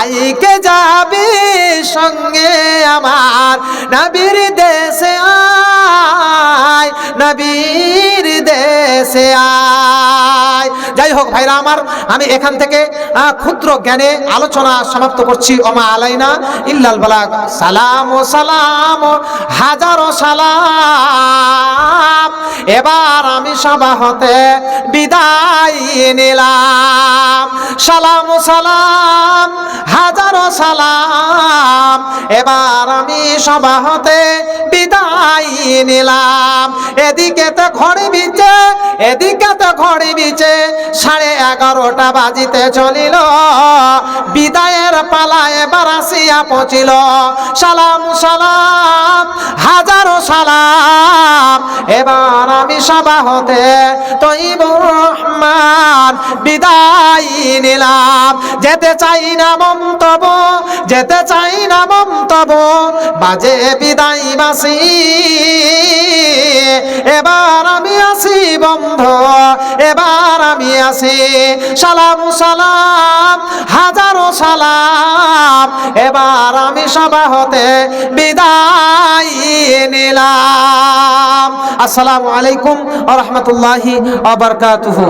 ভাইকে যাবি সঙ্গে আমার, নবীর দেশে আয়, নবীর দেশে আয়। যাই হোক ভাইরা আমার, আমি এখান থেকে ক্ষুদ্র জ্ঞানে আলোচনা সমাপ্ত করছি। ওমা আলাইনা ইল্লাল বালাগ। সালাম ও সালাম, হাজারো সালাম। এবার আমি সভা হতে বিদায় নিলাম। সালাম ও সালাম, হাজারো সালাম। এবার আমি সভা হতে বিদায় নিলাম। এদিকে তো ঘড়ি বিছে, এদিকে তো ঘড়ি বিছে, 11:30 বাজিতে চলিল। বিদায়ের পালা এবার আসিয়া পৌঁছিল। সালাম সালাম, হাজারো সালাম। এবার আমি সভা হতে তৈবুর রহমান বিদায় নিলাম। যেতে চাই না মন্তব্য, যেতে চাই না মন্তব্য, বাজে বিদায় বাসি। এবার আমি আসি বন্ধু, এবার আমি আসি। সালাম সালাম, হাজারো সালাম। এবার আমি সভা হতে বিদায় নিলাম। আসসালামু আলাইকুম ওয়া রাহমাতুল্লাহি ওয়া বারাকাতুহু।